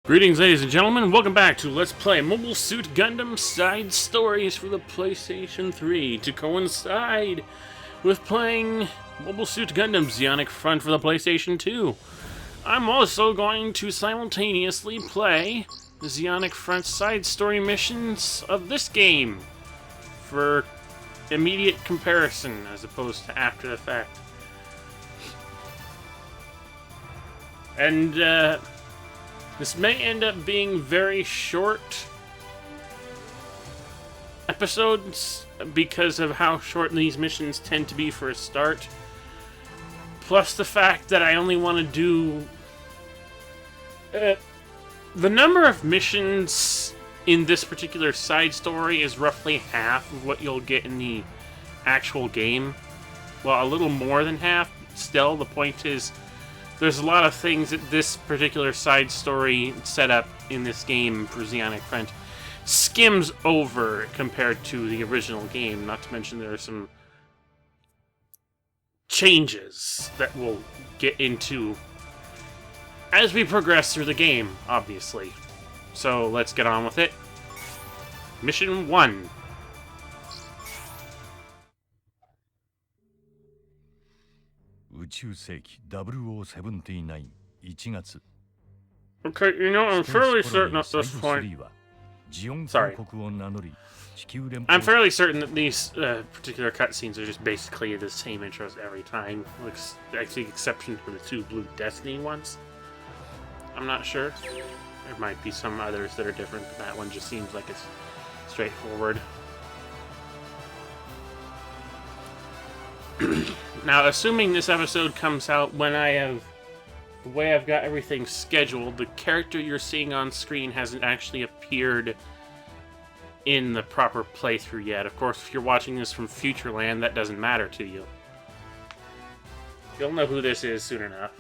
Greetings, ladies and gentlemen. Welcome back to Let's Play Mobile Suit Gundam Side Stories for the PlayStation 3 to coincide with playing Mobile Suit Gundam Zeonic Front for the PlayStation 2. I'm also going to simultaneously play the Zeonic Front side story missions of this game for immediate comparison as opposed to after the fact. And, this may end up being very short episodes because of how short these missions tend to be for a start. Plus the fact that I only want to do... the number of missions in this particular side story is roughly half of what you'll get in the actual game. Well, a little more than half. Still, the point is, there's a lot of things that this particular side story setup in this game for Zeonic Front skims over compared to the original game. Not to mention there are some changes that we'll get into as we progress through the game, obviously. So let's get on with it. Mission 1. Okay, you know, I'm fairly certain at this point... Sorry. I'm fairly certain that these particular cutscenes are just basically the same intros every time. With the exception for the two Blue Destiny ones. I'm not sure. There might be some others that are different, but that one just seems like it's straightforward. Now, assuming this episode comes out when I have... the way I've got everything scheduled, the character you're seeing on screen hasn't actually appeared in the proper playthrough yet. Of course, if you're watching this from Futureland, that doesn't matter to you. You'll know who this is soon enough.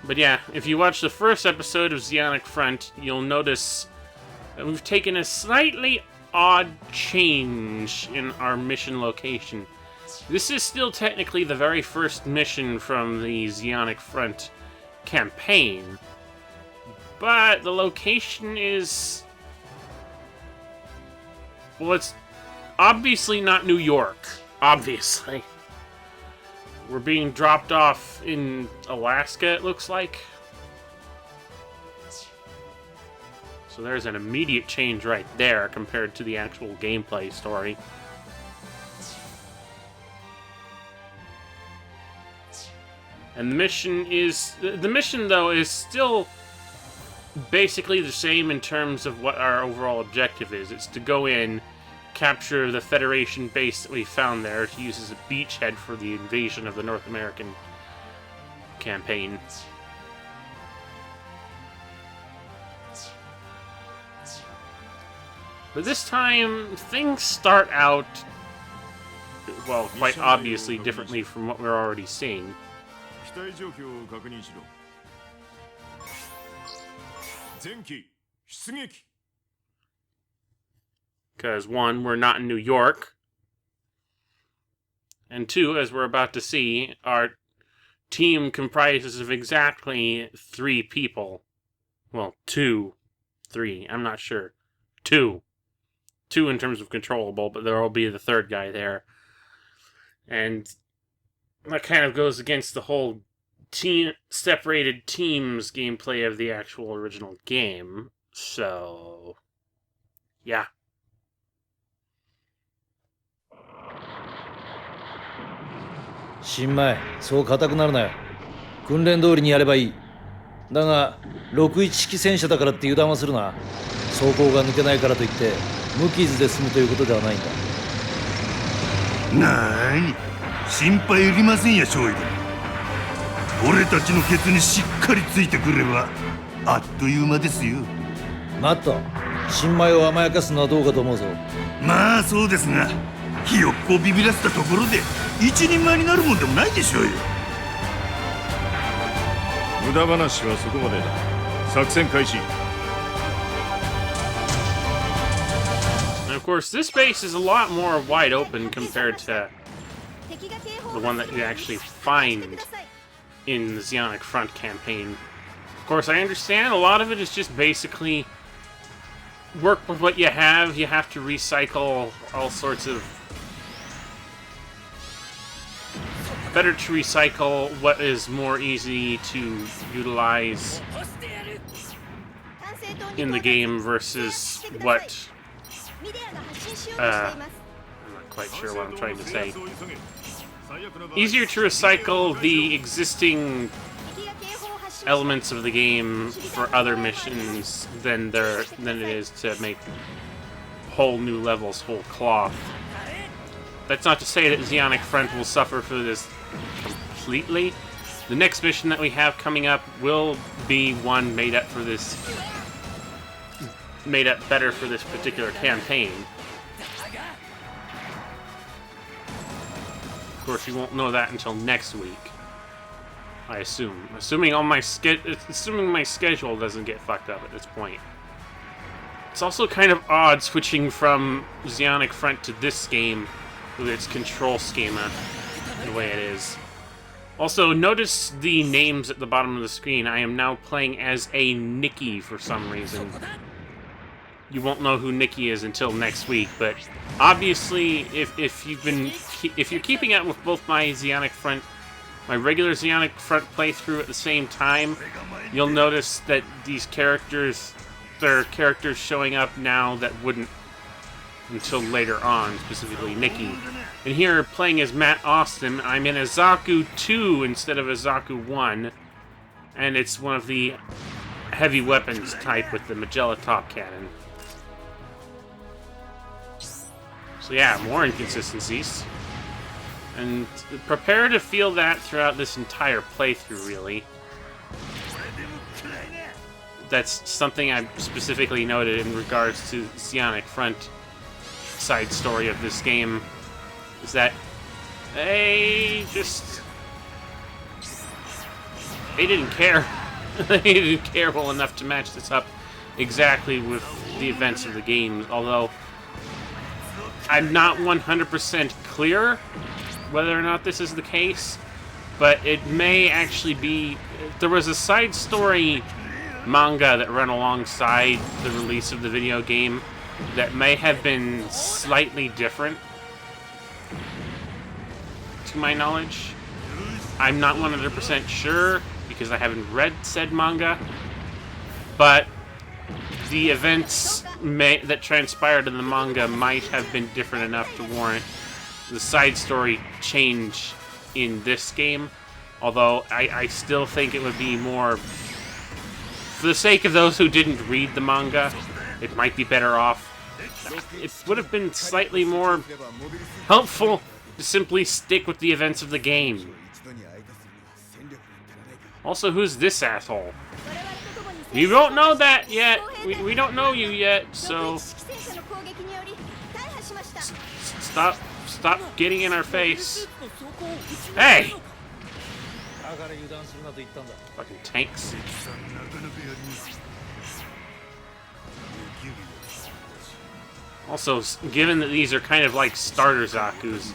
But yeah, if you watch the first episode of Zeonic Front, you'll notice that we've taken a slightly odd change in our mission location. This is still technically the very first mission from the Zeonic Front campaign, but the location is... well, it's obviously not New York. Obviously. We're being dropped off in Alaska, it looks like. So there's an immediate change right there compared to the actual gameplay story. And the mission is... the mission, though, is still basically the same in terms of what our overall objective is. It's to go in, capture the Federation base that we found there to use as a beachhead for the invasion of the North American campaign. But this time, things start out, well, quite obviously differently from what we're already seeing. Because, one, we're not in New York. And two, as we're about to see, our team comprises of exactly 3 people. Well, 2. 3, I'm not sure. 2 in terms of controllable, but there will be the third guy there. And that kind of goes against the whole separated teams gameplay of the actual original game. So, yeah. Shinmai, そう固くなるなよ。訓練通りにやればいい。だが、61式戦車だからって油断はするな。装甲が抜けないからといって、無傷で済むということではないんだ。なーに、心配いりませんや、少尉殿。俺たちのケツにしっかりついてくれば、あっという間ですよ。待った。新米を甘やかすのはどうかと思うぞ。まあそうですが、ひよっこをビビらせたところで一人前になるもんでもないでしょうよ。無駄話はそこまでだ。作戦開始。And of course, this base is a lot more wide open compared to the one that you actually find in the Zeonic Front campaign. Of course, I understand a lot of it is just basically work with what you have. You have to recycle all sorts of... Better to recycle what is more easy to utilize in the game versus what... I'm not quite sure what I'm trying to say. Easier to recycle the existing elements of the game for other missions than it is to make whole new levels, whole cloth. That's not to say that Zeonic Front will suffer for this completely. The next mission that we have coming up will be one made up better for this particular campaign. Of course, you won't know that until next week, I assume. Assuming my schedule doesn't get fucked up at this point. It's also kind of odd switching from Zeonic Front to this game with its control schema the way it is. Also, notice the names at the bottom of the screen. I am now playing as a Nikki for some reason. You won't know who Nikki is until next week, but obviously, if you're keeping up with both my regular Zeonic Front playthrough at the same time, you'll notice that there are characters showing up now that wouldn't until later on, specifically Nikki. And here, playing as Matt Austin, I'm in a Zaku 2 instead of a Zaku 1, and it's one of the heavy weapons type with the Magella top cannon. So yeah, more inconsistencies. And prepare to feel that throughout this entire playthrough, really. That's something I specifically noted in regards to Zeonic Front side story of this game, is that they didn't care. They didn't care well enough to match this up exactly with the events of the game, although I'm not 100% clear whether or not this is the case, but it may actually be... There was a side story manga that ran alongside the release of the video game that may have been slightly different, to my knowledge. I'm not 100% sure, because I haven't read said manga, but the events that transpired in the manga might have been different enough to warrant the side story change in this game, although I still think it would be more... For the sake of those who didn't read the manga, it might be better off. It would have been slightly more helpful to simply stick with the events of the game. Also, who's this asshole? You don't know that yet. We don't know you yet, so... Stop getting in our face. Hey! Fucking tanks. Also, given that these are kind of like starter Zakus,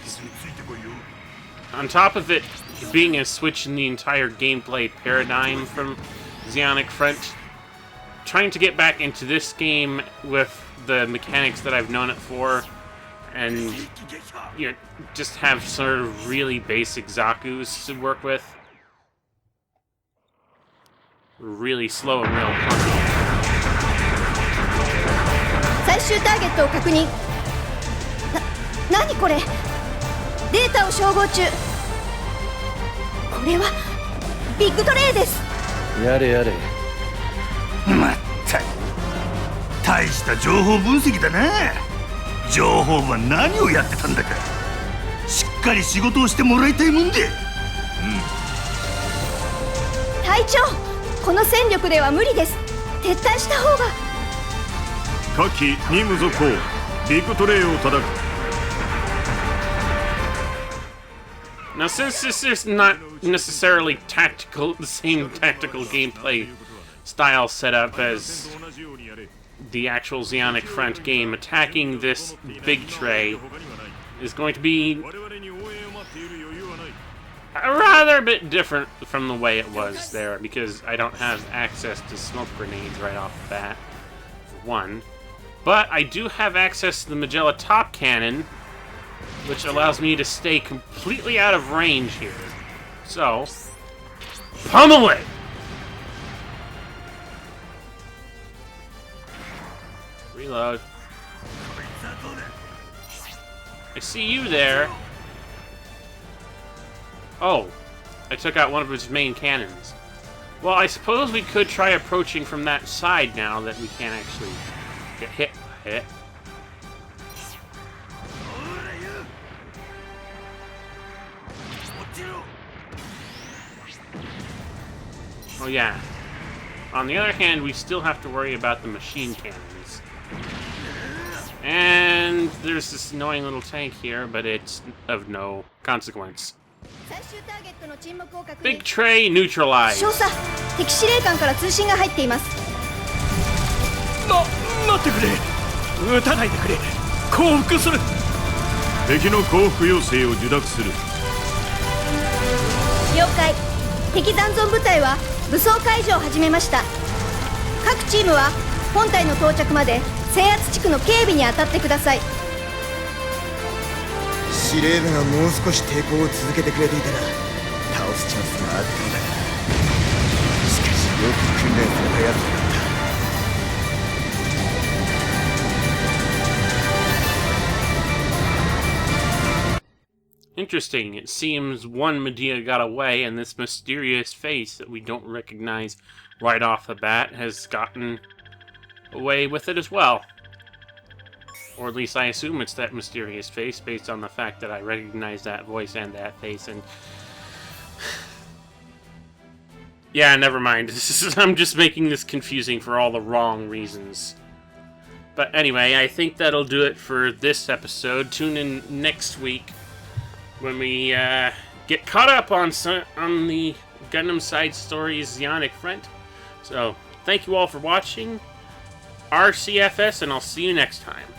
on top of it being a switch in the entire gameplay paradigm from Zeonic Front, trying to get back into this game with the mechanics that I've known it for, and just have sort of really basic Zakus to work with. Really slow and real clunky. 最終ターゲットを確認。何これ？データを照合中。これはビッグトレイです。やれやれ。まったく大した情報分析だな。情報は何をやってたんだか。しっかり仕事をしてもらいたいもんで。隊長、この戦力では無理です。撤退した方が。下記任務続行。ビッグトレイを叩く。Now, since this is not necessarily the same tactical gameplay style setup as the actual Zeonic Front game, attacking this big tray is going to be... rather a bit different from the way it was there, because I don't have access to smoke grenades right off the bat, for one. But I do have access to the Magella Top Cannon, which allows me to stay completely out of range here. So, pummel it! Reload. I see you there. Oh, I took out one of his main cannons. Well, I suppose we could try approaching from that side now that we can't actually get hit by it. Oh yeah. On the other hand, we still have to worry about the machine cannons. And there's this annoying little tank here, but it's of no consequence. Big tray neutralized. 少佐、敵司令官から通信が入っています。待ってくれ。撃たないでくれ。降伏する。敵の降伏要請を受諾する。了解。敵残存部隊は武装解除を始めました。各チームは本隊の到着まで制圧地区の警備に当たってください。司令部がもう少し抵抗を続けてくれていたら倒すチャンスがあったんだが、しかしよく訓練されたやつだった。Interesting. It seems one Medea got away, and this mysterious face that we don't recognize right off the bat has gotten away with it as well. Or at least I assume it's that mysterious face, based on the fact that I recognize that voice and that face, and... yeah, never mind. I'm just making this confusing for all the wrong reasons. But anyway, I think that'll do it for this episode. Tune in next week when we get caught up on the Gundam side story's Zeonic front. So, thank you all for watching. RCFS, and I'll see you next time.